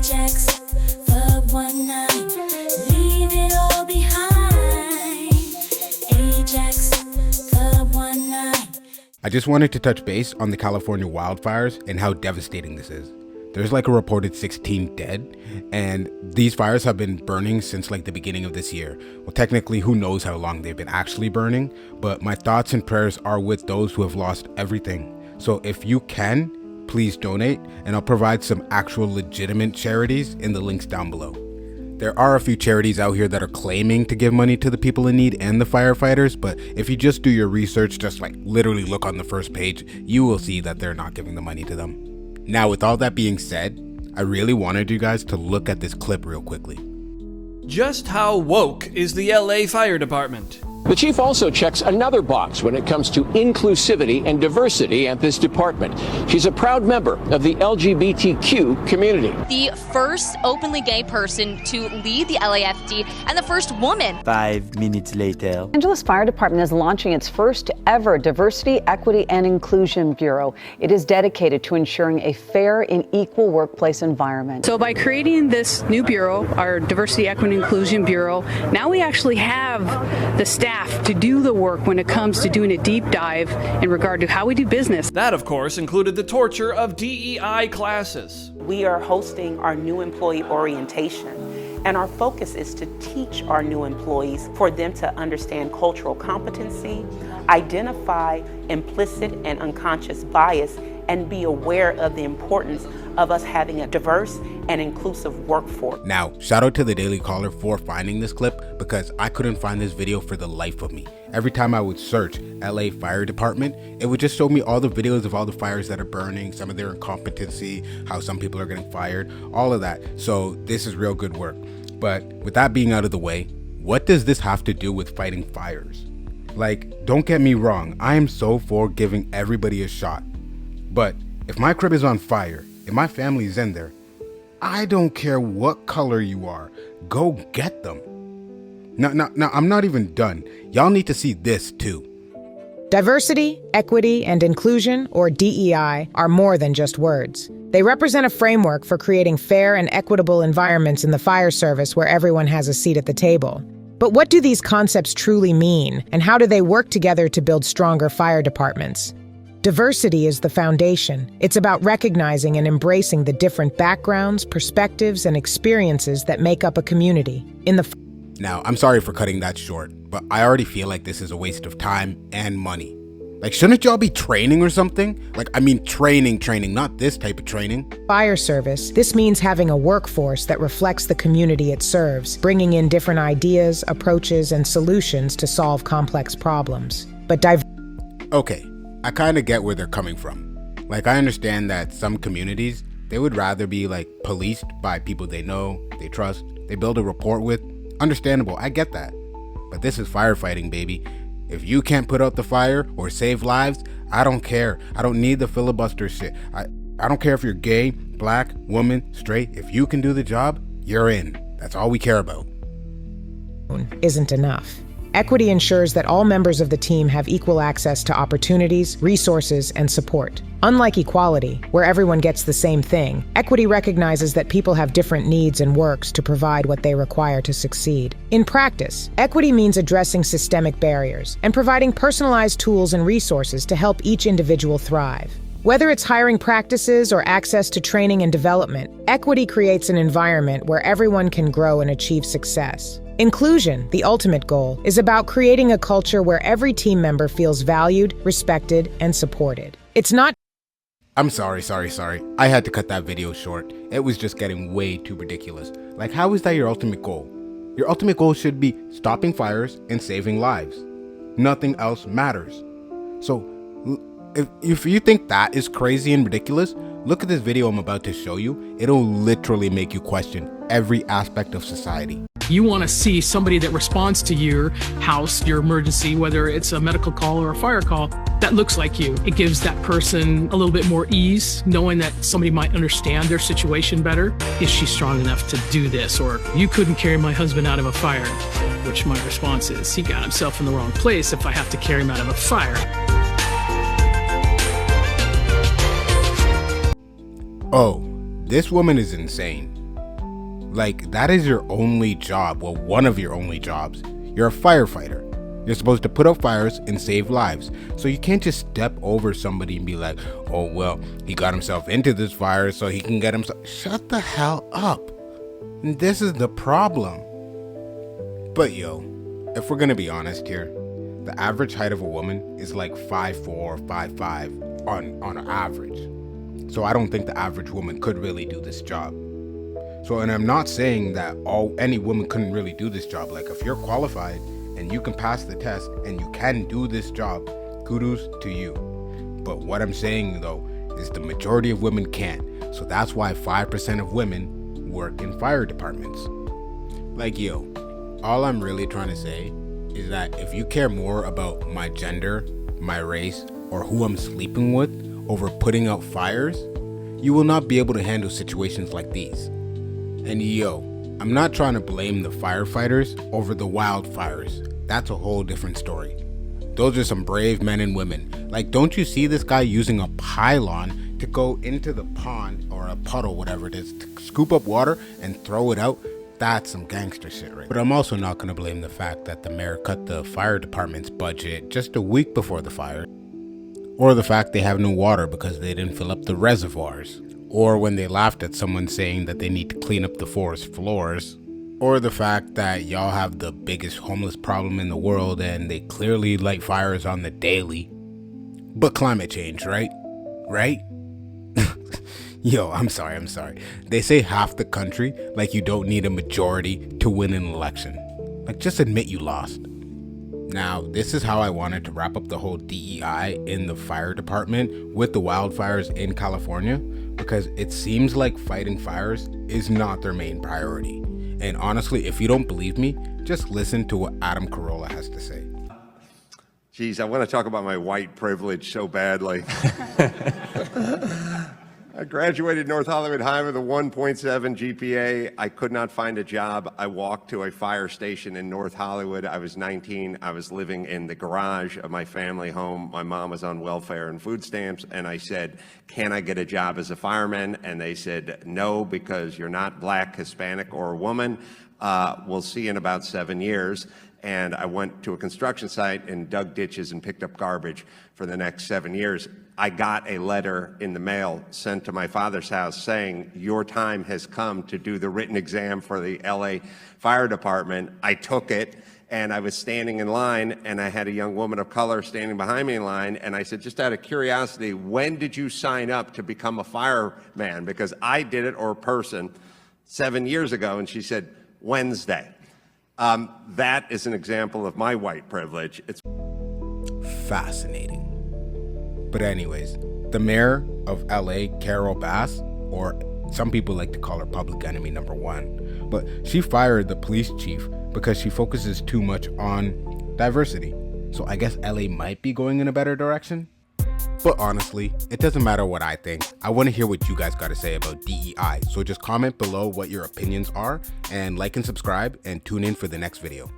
Ajax, fuck 1-9, leave it all behind. Ajax, fuck 1-9. I just wanted to touch base on the California wildfires and how devastating this is. There's like a reported 16 dead, and these fires have been burning since like the beginning of this year. Well, technically, who knows how long they've been actually burning, but my thoughts and prayers are with those who have lost everything. So if you can, please donate, and I'll provide some actual legitimate charities in the links down below. There are a few charities out here that are claiming to give money to the people in need and the firefighters, but if you just do your research, just like literally look on the first page, you will see that they're not giving the money to them. Now, with all that being said, I really wanted you guys to look at this clip real quickly. Just how woke is the LA Fire Department? The chief also checks another box when it comes to inclusivity and diversity at this department. She's a proud member of the LGBTQ community. The first openly gay person to lead the LAFD and the first woman. 5 minutes later. Angeles Fire Department is launching its first ever Diversity, Equity, and Inclusion Bureau. It is dedicated to ensuring a fair and equal workplace environment. So by creating this new bureau, our Diversity, Equity, and Inclusion Bureau, now we actually have the staff to do the work when it comes to doing a deep dive in regard to how we do business. That, of course, included the torture of DEI classes. We are hosting our new employee orientation, and our focus is to teach our new employees for them to understand cultural competency, identify implicit and unconscious bias, and be aware of the importance of us having a diverse and inclusive workforce. Now, shout out to the Daily Caller for finding this clip, because I couldn't find this video for the life of me. Every time I would search LA Fire Department, it would just show me all the videos of all the fires that are burning, some of their incompetency, how some people are getting fired, all of that. So this is real good work. But with that being out of the way, what does this have to do with fighting fires? Like, don't get me wrong, I am so for giving everybody a shot. But if my crib is on fire, if my family's in there, I don't care what color you are, go get them. No, I'm not even done. Y'all need to see this too. Diversity, equity, and inclusion, or DEI, are more than just words. They represent a framework for creating fair and equitable environments in the fire service where everyone has a seat at the table. But what do these concepts truly mean, and how do they work together to build stronger fire departments? Diversity is the foundation. It's about recognizing and embracing the different backgrounds, perspectives, and experiences that make up a community. Now, I'm sorry for cutting that short, but I already feel like this is a waste of time and money. Like, shouldn't y'all be training or something? Like, I mean training, not this type of training. Fire service, this means having a workforce that reflects the community it serves, bringing in different ideas, approaches, and solutions to solve complex problems. Okay, I kind of get where they're coming from. Like, I understand that some communities, they would rather be like policed by people they know, they trust, they build a rapport with. Understandable, I get that. But this is firefighting, baby. If you can't put out the fire or save lives, I don't care. I don't need the filibuster shit. I don't care if you're gay, black, woman, straight. If you can do the job, you're in. That's all we care about. Isn't enough. Equity ensures that all members of the team have equal access to opportunities, resources, and support. Unlike equality, where everyone gets the same thing, equity recognizes that people have different needs and works to provide what they require to succeed. In practice, equity means addressing systemic barriers and providing personalized tools and resources to help each individual thrive. Whether it's hiring practices or access to training and development, equity creates an environment where everyone can grow and achieve success. Inclusion, the ultimate goal, is about creating a culture where every team member feels valued, respected, and supported. It's not... I'm sorry. I had to cut that video short. It was just getting way too ridiculous. Like, how is that your ultimate goal? Your ultimate goal should be stopping fires and saving lives. Nothing else matters. So, if you think that is crazy and ridiculous, look at this video I'm about to show you. It'll literally make you question every aspect of society. You want to see somebody that responds to your house, your emergency, whether it's a medical call or a fire call, that looks like you. It gives that person a little bit more ease, knowing that somebody might understand their situation better. Is she strong enough to do this? Or, you couldn't carry my husband out of a fire, which my response is, he got himself in the wrong place if I have to carry him out of a fire. Oh, this woman is insane. Like, that is your only job. Well, one of your only jobs. You're a firefighter. You're supposed to put out fires and save lives. So you can't just step over somebody and be like, oh, well, he got himself into this fire so he can get himself. Shut the hell up. And this is the problem. But yo, if we're gonna be honest here, the average height of a woman is like 5'4", 5'5" on an average. So I don't think the average woman could really do this job. So, and I'm not saying that any woman couldn't really do this job. Like, if you're qualified and you can pass the test and you can do this job, kudos to you. But what I'm saying though is the majority of women can't. So that's why 5% of women work in fire departments. Like, yo, all I'm really trying to say is that if you care more about my gender, my race, or who I'm sleeping with over putting out fires, you will not be able to handle situations like these. And yo, I'm not trying to blame the firefighters over the wildfires. That's a whole different story. Those are some brave men and women. Like, don't you see this guy using a pylon to go into the pond or a puddle, whatever it is, to scoop up water and throw it out? That's some gangster shit, right? But I'm also not going to blame the fact that the mayor cut the fire department's budget just a week before the fire. Or the fact they have no water because they didn't fill up the reservoirs. Or when they laughed at someone saying that they need to clean up the forest floors. Or the fact that y'all have the biggest homeless problem in the world and they clearly light fires on the daily. But climate change, right? Right? Yo, I'm sorry. They say half the country like you don't need a majority to win an election. Like, just admit you lost. Now, this is how I wanted to wrap up the whole DEI in the fire department with the wildfires in California, because it seems like fighting fires is not their main priority. And honestly, if you don't believe me, just listen to what Adam Carolla has to say. Geez, I want to talk about my white privilege so badly. I graduated North Hollywood High with a 1.7 GPA. I could not find a job. I walked to a fire station in North Hollywood. I was 19. I was living in the garage of my family home. My mom was on welfare and food stamps, and I said, can I get a job as a fireman? And they said, no, because you're not black, Hispanic, or a woman. We'll see in about 7 years. And I went to a construction site and dug ditches and picked up garbage for the next 7 years. I got a letter in the mail sent to my father's house saying, your time has come to do the written exam for the LA Fire Department. I took it, and I was standing in line, and I had a young woman of color standing behind me in line, and I said, just out of curiosity, when did you sign up to become a fireman? Because I did it, or a person, 7 years ago, and she said, Wednesday. That is an example of my white privilege. It's fascinating. But anyways, the mayor of LA, Carol Bass, or some people like to call her public enemy number one, but she fired the police chief because she focuses too much on diversity. So I guess LA might be going in a better direction. But honestly, it doesn't matter what I think. I want to hear what you guys got to say about DEI. So just comment below what your opinions are, and like and subscribe, and tune in for the next video.